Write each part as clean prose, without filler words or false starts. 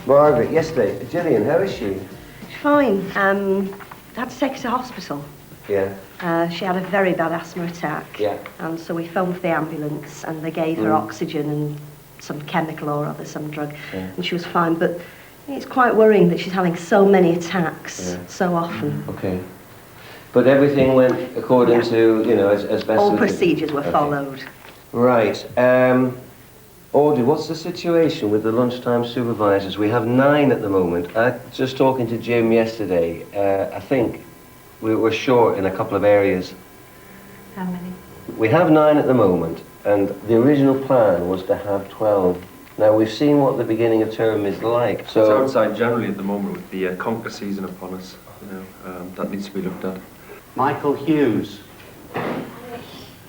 Margaret, yesterday. Gillian, how is she? She's fine. Had to take her to hospital. Yeah. She had a very bad asthma attack. Yeah. And so we phoned for the ambulance and they gave her oxygen and some chemical or other, some drug. Yeah. And she was fine, but it's quite worrying that she's having so many attacks so often. Okay. But everything went according to, you know, as best as all procedures were followed. Right. Audrey, what's the situation with the lunchtime supervisors? We have 9 at the moment. Just talking to Jim yesterday, I think we're short in a couple of areas. How many? We have 9 at the moment, and the original plan was to have 12. Now, we've seen what the beginning of term is like, so... It's outside generally at the moment with the conker season upon us, you know, that needs to be looked at. Michael Hughes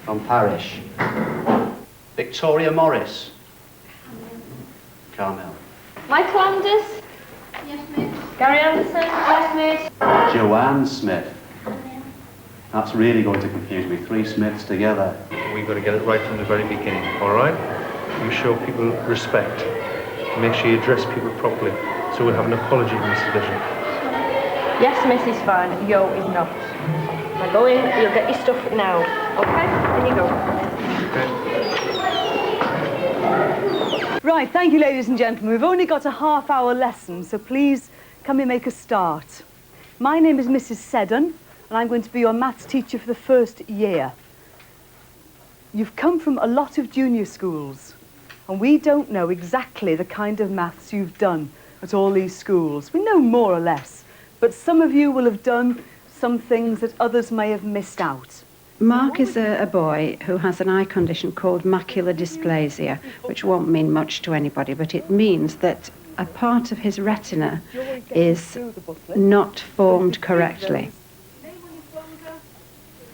from Parish. Victoria Morris. Carmel. Michael Anders? Yes, miss. Gary Anderson? Yes, miss. Joanne Smith. That's really going to confuse me. 3 Smiths together. We've got to get it right from the very beginning, all right? You show people respect. Make sure you address people properly. So we'll have an apology in this division. Yes, miss is fine. Yo is not. Now go in, you'll get your stuff now. Okay? In you go. Right, thank you, ladies and gentlemen. We've only got a half-hour lesson, so please come and make a start. My name is Mrs. Seddon, and I'm going to be your maths teacher for the first year. You've come from a lot of junior schools, and we don't know exactly the kind of maths you've done at all these schools. We know more or less, but some of you will have done some things that others may have missed out. Mark is a boy who has an eye condition called macular dysplasia, which won't mean much to anybody, but it means that a part of his retina is not formed correctly.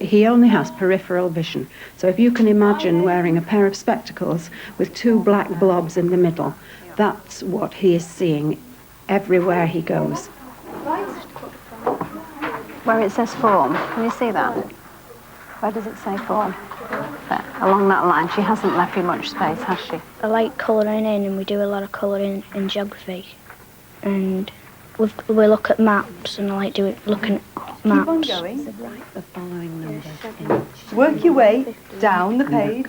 He only has peripheral vision, so if you can imagine wearing a pair of spectacles with 2 black blobs in the middle, that's what he is seeing everywhere he goes. Where it says form, can you see that? Where does it say form? There, along that line. She hasn't left you much space, has she? I like colouring in, and we do a lot of colouring in geography. And we look at maps, and I like looking at maps. Keep on going. The following numbers. Work your way down the page.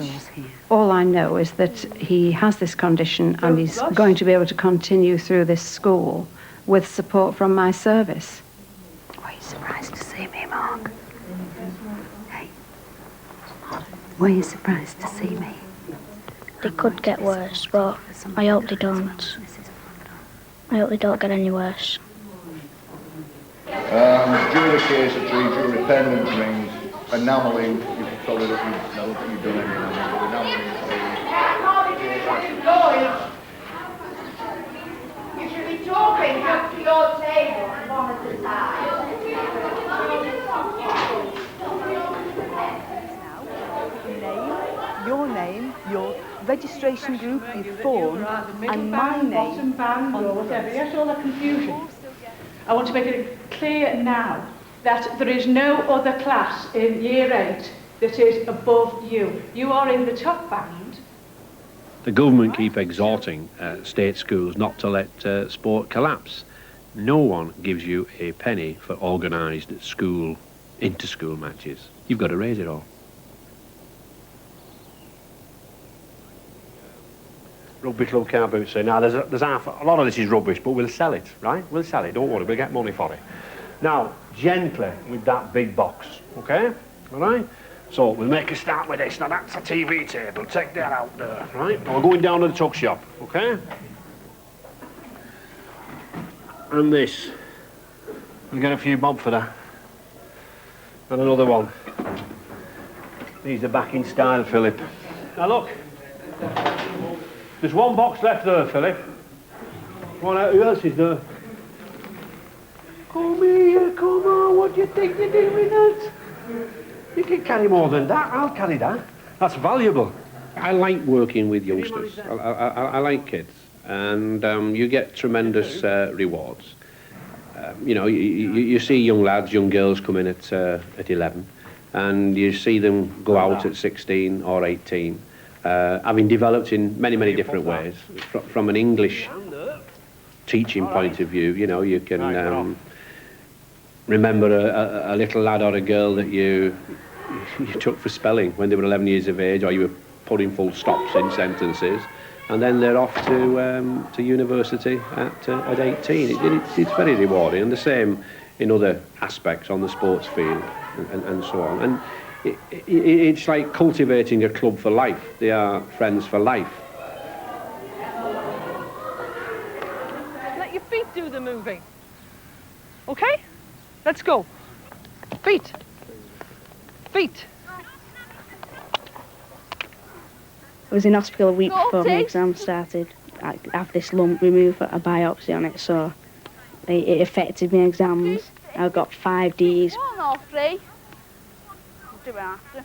All I know is that he has this condition and he's going to be able to continue through this school with support from my service. Were you surprised to see me, Mark? Hey. Were you surprised to see me? They could get worse, but I hope they don't. I hope they don't get any worse. During the case of jury pendant rings, enamelling, you've told her that you've done any enamelling. You should be talking up to your table and one at a time. Your name, your registration group you've formed, and my name band or whatever. Yes, all that confusion. I want to make it clear now that there is no other class in Year 8 that is above you. You are in the top band. The government keep exhorting state schools not to let sport collapse. No one gives you a penny for organised school, inter-school matches. You've got to raise it all. Rugby club car boots say, now there's half, a lot of this is rubbish, but we'll sell it, right? We'll sell it, don't worry, we'll get money for it. Now, gently with that big box, okay? All right? So we'll make a start with this. Now that's a TV table, take that out there, right? Now we're going down to the tuck shop, okay? And this. We'll get a few bob for that. And another one. These are back in style, Philip. Now look. There's one box left there, Philip. Who else is there? Come here, come on, what do you think you're doing with that? You can carry more than that, I'll carry that. That's valuable. I like working with youngsters. I like kids. And you get tremendous rewards. You know, you see young lads, young girls come in at 11, and you see them go out at 16 or 18. Having developed in many different ways, from an English teaching point of view, you know, you can remember a little lad or a girl that you took for spelling when they were 11 years of age, or you were putting full stops in sentences, and then they're off to university at 18. It's very rewarding, and the same in other aspects on the sports field and so on. And it's like cultivating a club for life. They are friends for life. Let your feet do the moving. Okay? Let's go. Feet. Feet. I was in hospital a week before my exam started. I have this lump removed, a biopsy on it, so it affected my exams. I got 5 Ds. 1 or 3? Do it after.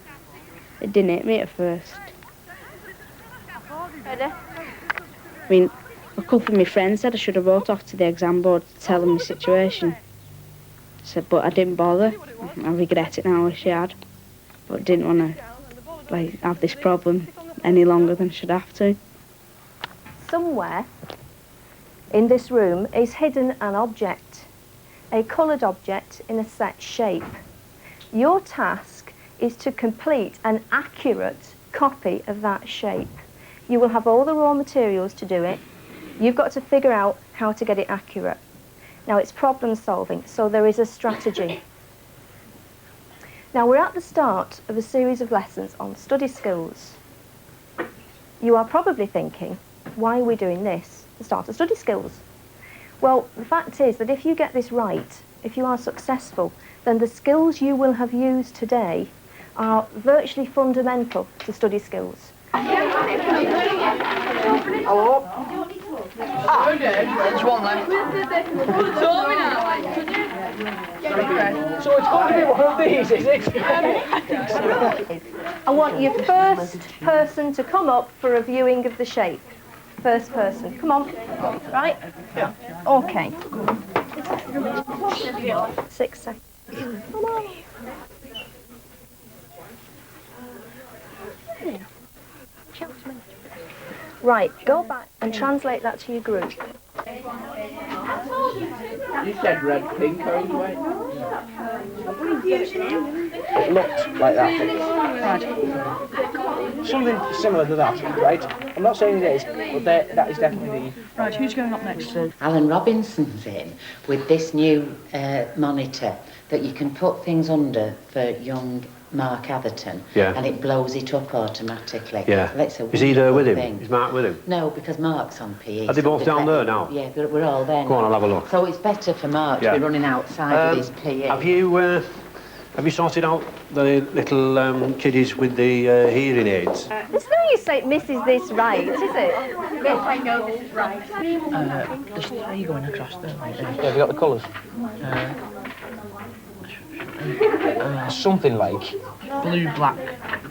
It didn't hit me at first. Ready? I mean, a couple of my friends said I should have wrote off to the exam board to tell them my situation. I said, but I didn't bother. I regret it now, I wish I had. But didn't want to have this problem any longer than I should have to. Somewhere in this room is hidden an object, a coloured object in a set shape. Your task is to complete an accurate copy of that shape. You will have all the raw materials to do it. You've got to figure out how to get it accurate. Now, it's problem solving, so there is a strategy. Now, we're at the start of a series of lessons on study skills. You are probably thinking, why are we doing this? The start of study skills. Well, the fact is that if you get this right, if you are successful, then the skills you will have used today are virtually fundamental to study skills. Hello? There's one left. So it's going to be one of these, is it? I want your first person to come up for a viewing of the shape. First person. Come on. Right? Yeah. Okay. 6 seconds. Come on. Right, go back and translate that to your group. You said red, pink, orange, white. It looked like that. Right. Something similar to that, right? I'm not saying it is, but that is definitely the... Right, who's going up next? Alan Robinson's in with this new monitor that you can put things under for young Mark Atherton, and it blows it up automatically. Yeah. That's a Is he there with him? thing. Is Mark with him? No, because Mark's on PE. Are they both down there now? Yeah, we're all there. Go on, I'll have a look. So it's better for Mark to be running outside with his PE. Have you sorted out the little kiddies with the hearing aids? It's no use saying misses this right, is it? Yes, I know this is right. There's 3 going across there. Yeah, have you got the colours? Something like blue, black,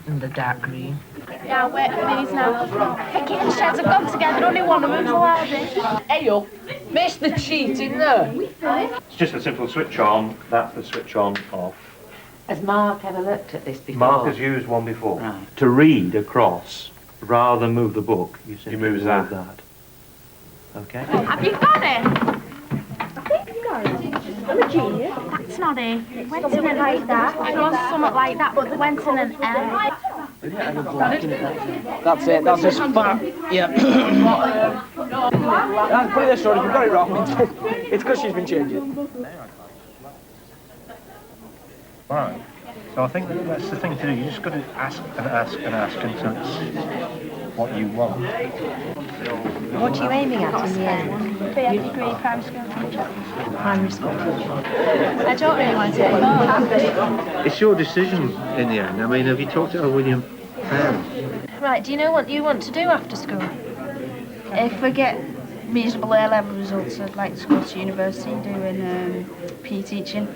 and the dark green. Yeah, wait for these now. The kitchen sheds have gone together, only one of them's allowed it. Hey up! Miss the cheating there! It's just a simple switch on, that's the switch on off. Has Mark ever looked at this before? Mark has used one before. Right. To read across, rather than move the book, he moves that. Okay? Have you got it? I think I've got it. I'm a genius. That's not it. It went in it like that. It was something like that, but it went in an L. That's it, that's as far. Yeah. Put it this way, if you've got it wrong, it's because she's been changing. Right. So I think that's the thing to do. You just got to ask and ask and ask until it's what you want. What are you aiming at in the end? Be a degree primary school teacher. Primary school. I don't really want to take more. It's your decision in the end. I mean, have you talked to William parents? Right, do you know what you want to do after school? If we get reasonable A-level results, I'd like to go to university doing PE teaching.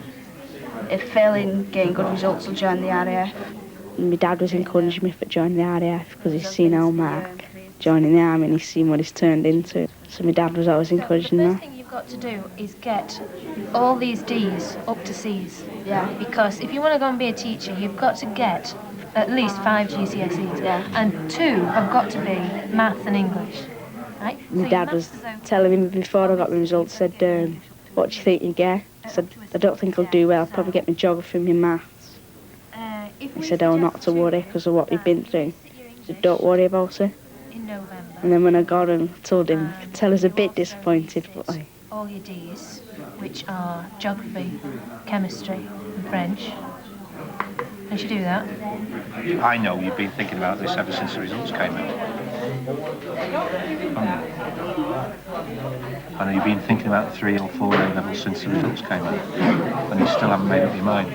If failing getting good results, I'll join the RAF. My dad was encouraging me for joining the RAF because he's seen our Mark joining the army and he's seen what he's turned into. So my dad was always encouraging The that. first thing you've got to do is get all these D's up to C's. Yeah. Because if you want to go and be a teacher, you've got to get at least 5 GCSEs. Yeah. And 2 have got to be math and English. Right? My dad was telling me before I got my results, said, what do you think you get? I said, I don't think I'll do well, I'll probably get my geography and my maths. He said, oh, not to worry because of what you've been through. He said, don't worry about it. And then when I got him, I told him, I could tell he was a bit disappointed, but like... All your Ds, which are geography, chemistry and French. Don't you do that? I know you've been thinking about this ever since the results came out. I know you've been thinking about 3 or 4 A levels since the results came out, and you still haven't made up your mind.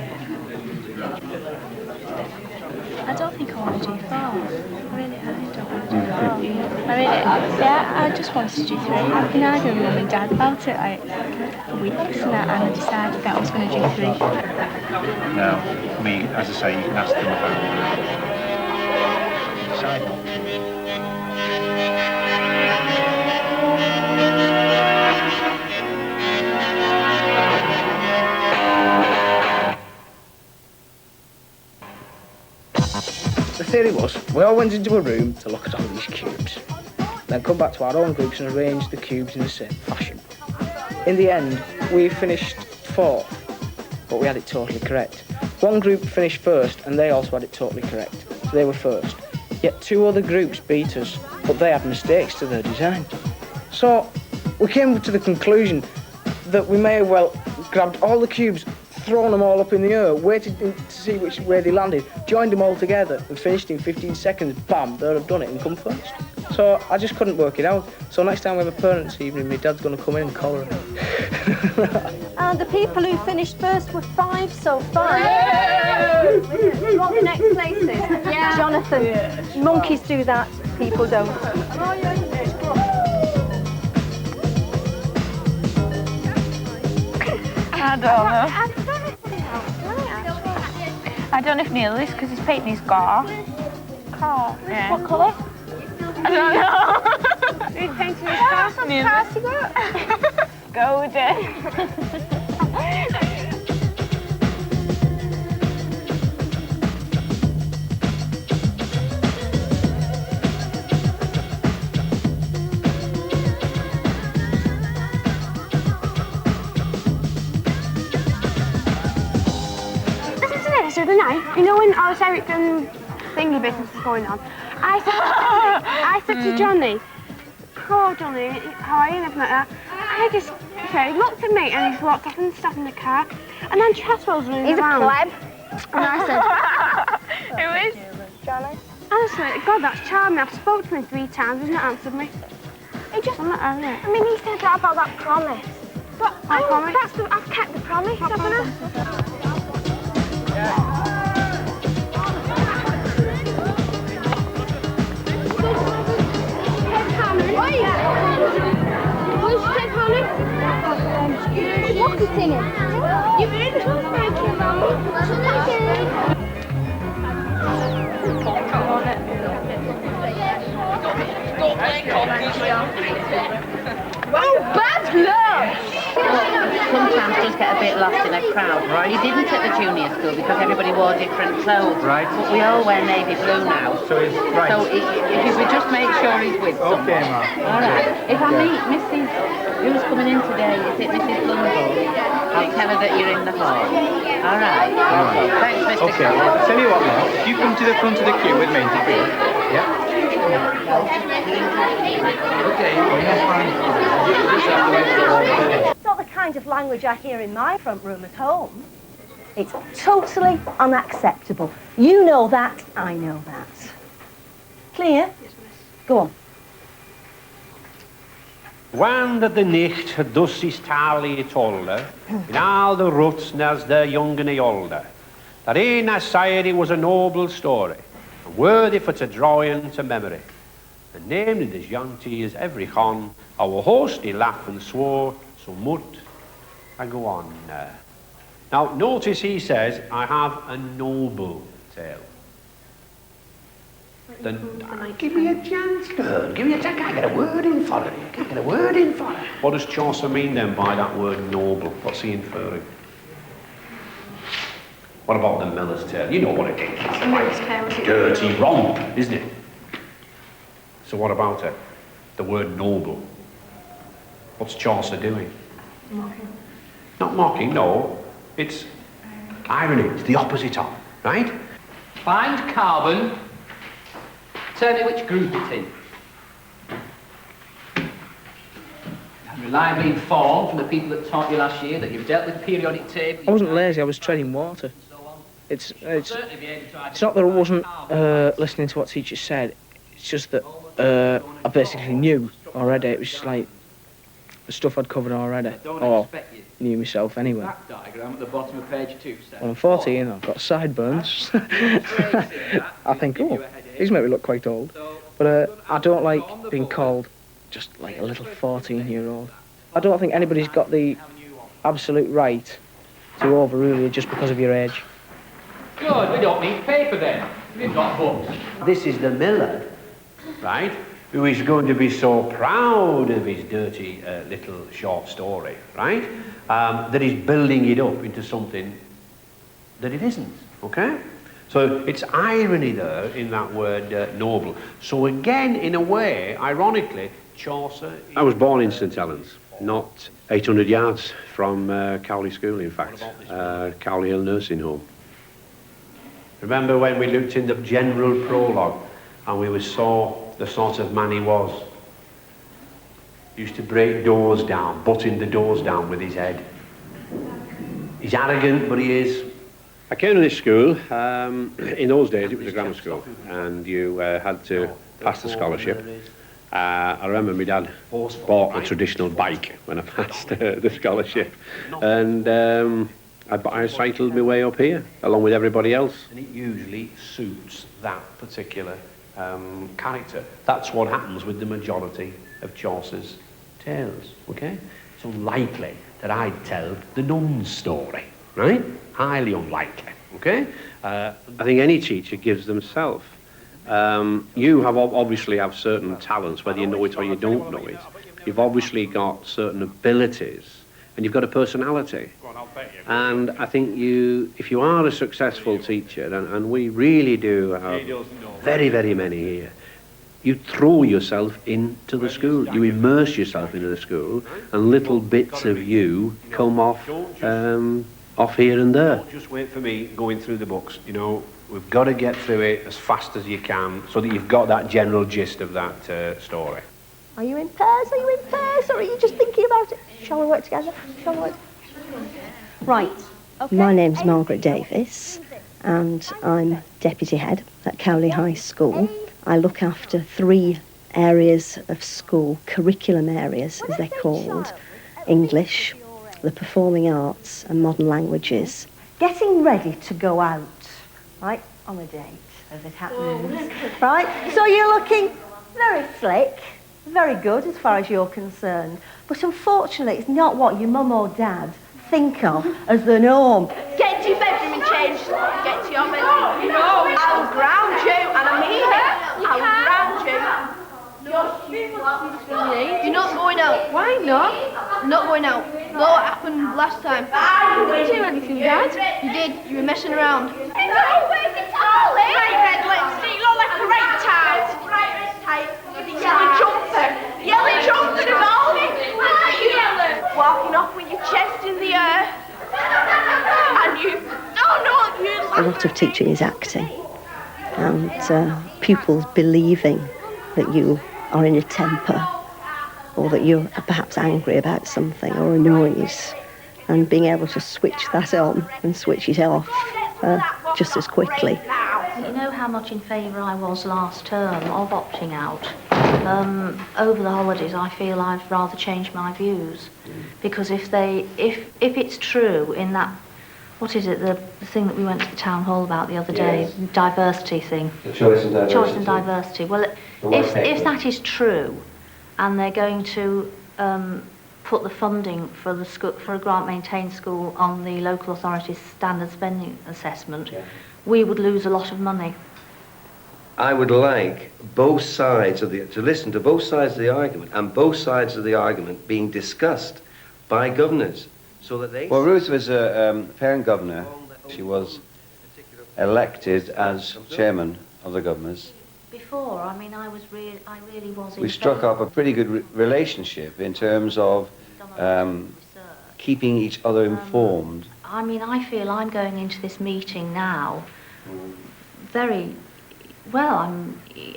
I don't think I want to do 4. I don't want to do 4. I mean, yeah, I just wanted to do 3. I've been arguing with Mum and Dad about it like for weeks, and I decided that I was going to do 3. Now, as I say, you can ask them about it. Decide. The theory was, we all went into a room to look at all these cubes, then come back to our own groups and arrange the cubes in the same fashion. In the end, we finished 4th, but we had it totally correct. One group finished first, and they also had it totally correct, so they were first. Yet 2 other groups beat us, but they had mistakes to their design. So we came to the conclusion that we may have well grabbed all the cubes, thrown them all up in the air, waited to see which way they landed, joined them all together and finished in 15 seconds, bam, they'd have done it and come first. So I just couldn't work it out. So next time we have a parents' evening, my dad's going to come in and collar it. And the people who finished first were 5 so far. You want the next places? Yeah. Jonathan, monkeys do that, people don't. I don't know. I don't know if Neil is because he's painting his car. Car? Yeah. What colour? I don't know. He's painting his car. What car has he got? Golden. The other night, you know when our Eric and thingy business was going on, I said to Johnny, oh Johnny, how are you and everything like that. He looked at me and he walked off and stopped in the car, and then Chaswell was running around. He's a pleb. And I said, Who is? Johnny. Honestly, God, that's charming. I've spoken to him 3 times, he's not answered me. He just, I mean, he said that about that promise. But I've kept the promise, haven't I? What's he singing? You've been making Mummy. Oh, bad luck! Sometimes just get a bit lost in a crowd. Right. You didn't at the junior school because everybody wore different clothes. Right. But we all wear navy blue now. So he's right. So if you would just make sure he's with someone. Okay, Ma. All right. If I meet Mrs. Who's coming in today? Is it Mrs. Lundell? I'll tell her that you're in the hall. All right. Thanks, Mr. Okay. Tell you what, Ma. You come to the front of the queue with me. Yeah. It's not the kind of language I hear in my front room at home. It's totally unacceptable. You know that, I know that. Clear? Yes, miss. Go on. Wander de nicht dus is tali tolde, in all the roots nas de jongen e olde. That in a society was a noble story, and worthy for to drawing to memory. And named as young tears every con, our host he laughed and swore, so mut I go on. Now notice he says, I have a noble tale. Then give me a chance, girl. Give me a chance. I can't get a word in for it. I can't get a word in for it. What does Chaucer mean then by that word noble? What's he inferring? What about the miller's tale? You know what it is. It's like dirty romp, isn't it? So what about it? the word noble. What's Chaucer doing? Not mocking, no. It's irony. It's the opposite of, right? Find carbon. Tell me which group it's in. I'm reliably informed from the people that taught you last year that you've dealt with periodic tables. I wasn't lazy, I was treading water. It's not that I wasn't listening to what teachers said, it's just that I basically knew already. It was just like the stuff I'd covered already, or knew myself anyway. That diagram at the bottom of page 2 says. When I'm 14, I've got sideburns. I think, oh, these make me look quite old. But I don't like being called just like a little 14-year-old. I don't think anybody's got the absolute right to overrule you just because of your age. Good, we don't need paper then. We've got books. This is the miller, right, who is going to be so proud of his dirty little short story, right, that he's building it up into something that it isn't, okay? So it's irony there in that word noble. So again, in a way, ironically, Chaucer... I was born in St.Helens, not 800 yards from Cowley School, in fact, Cowley Hill Nursing Home. Remember when we looked in the general prologue and we saw the sort of man he was? He used to break doors down, butting the doors down with his head. He's arrogant, but he is. I came to this school, in those days it was a grammar school, and you had to pass the scholarship. I remember my dad bought a traditional bike when I passed the scholarship, and I cycled my way up here, along with everybody else. And it usually suits that particular character. That's what happens with the majority of Chaucer's tales, okay? It's unlikely that I'd tell the nun's story, right? Highly unlikely, okay? I think any teacher gives themselves. You have obviously have certain talents, whether you know it or you don't know it. You've obviously got certain abilities, and you've got a personality. And I think if you are a successful teacher, and we really do have very, very many here, you throw yourself into the school, you immerse yourself into the school, and little bits of you come off here and there. Just wait for me going through the books, you know, we've got to get through it as fast as you can so that you've got that general gist of that story. Are you in pairs? Are you in pairs? Or are you just thinking about it? Shall we work together? Shall we work? Right. Okay. My name's Margaret Davis, and I'm deputy head at Cowley High School. I look after 3 areas of school, curriculum areas as they're called: English, the performing arts and modern languages. Getting ready to go out, right, on a date, as it happens, right? So you're looking very slick, very good as far as you're concerned, but unfortunately it's not what your mum or dad think of as the norm. Get into your bedroom and change. Get to your bedroom. No, I'll ground you, and I mean it. I'll ground you. You're not going out. Why not? I'm not going out. Look what happened last time. You didn't do anything, Dad. You did. You were messing around. No, where's the towel? Bright red lipstick. You look like a rape tart. Bright red tie. Yellow jumper. Yellow jumper and all. Yellow. Walking off with your chest in the air. And you don't know what you like. A lot of teaching is acting, and pupils believing that you are in a temper, or that you're perhaps angry about something or annoyed, and being able to switch that on and switch it off just as quickly. You know how much in favour I was last term of opting out. Over the holidays I feel I've rather changed my views, because if it's true in that, what is it, the thing that we went to the town hall about the other day, yes. Diversity thing. The choice and diversity. Choice and diversity. Well, if that is true, and they're going to put the funding for the school, for a grant-maintained school on the local authority's standard spending assessment, we would lose a lot of money. I would like both sides to listen to both sides of the argument, and both sides of the argument being discussed by governors, so that they... Well, Ruth was a parent governor. She was elected as chairman of the governors, before. I mean, I really was. We struck up a pretty good relationship in terms of keeping each other informed. I mean, I feel I'm going into this meeting now very well.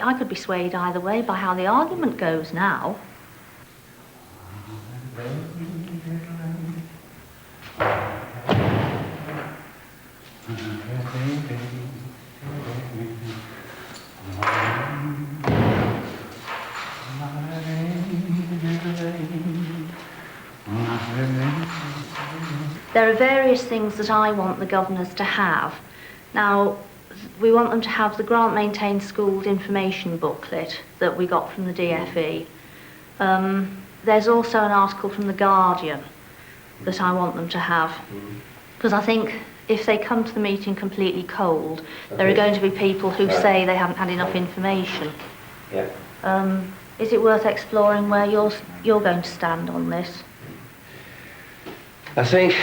I could be swayed either way by how the argument goes now. There are various things that I want the governors to have. Now, we want them to have the Grant Maintained Schools information booklet that we got from the DFE. There's also an article from The Guardian that I want them to have. Because I think if they come to the meeting completely cold, there are going to be people who say they haven't had enough information. Yeah. Is it worth exploring where you're going to stand on this? I think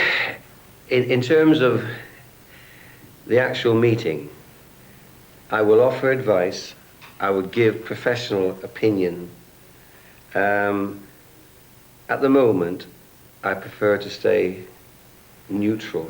in terms of the actual meeting, I will offer advice, I would give professional opinion. At the moment, I prefer to stay neutral.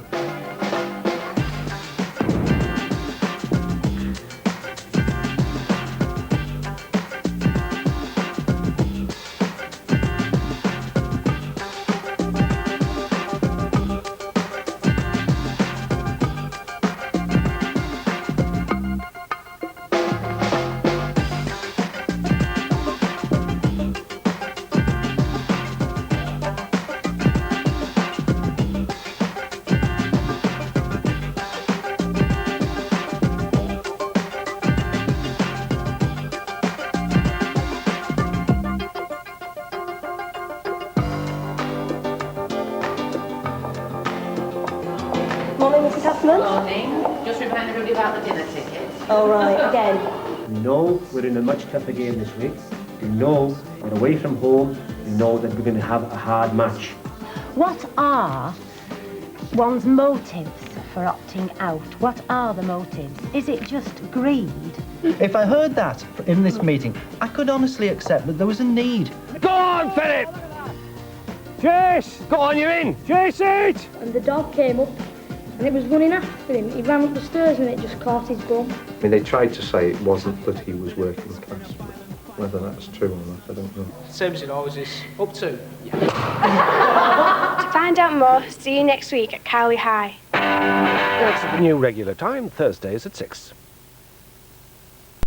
Morning. Just remind everybody about the dinner tickets. All right, again. We know we're in a much tougher game this week. We know we're away from home. We know that we're going to have a hard match. What are one's motives for opting out? What are the motives? Is it just greed? If I heard that in this meeting, I could honestly accept that there was a need. Go on, Philip! Chase! Go on, you're in! Chase it! And the dog came up and it was running after him. He ran up the stairs and it just caught his bum. I mean, they tried to say it wasn't that he was working class, but whether that's true or not, I don't know. Same as it always is. Up to. To find out more, see you next week at Cowley High. That's the new regular time, Thursdays at 6.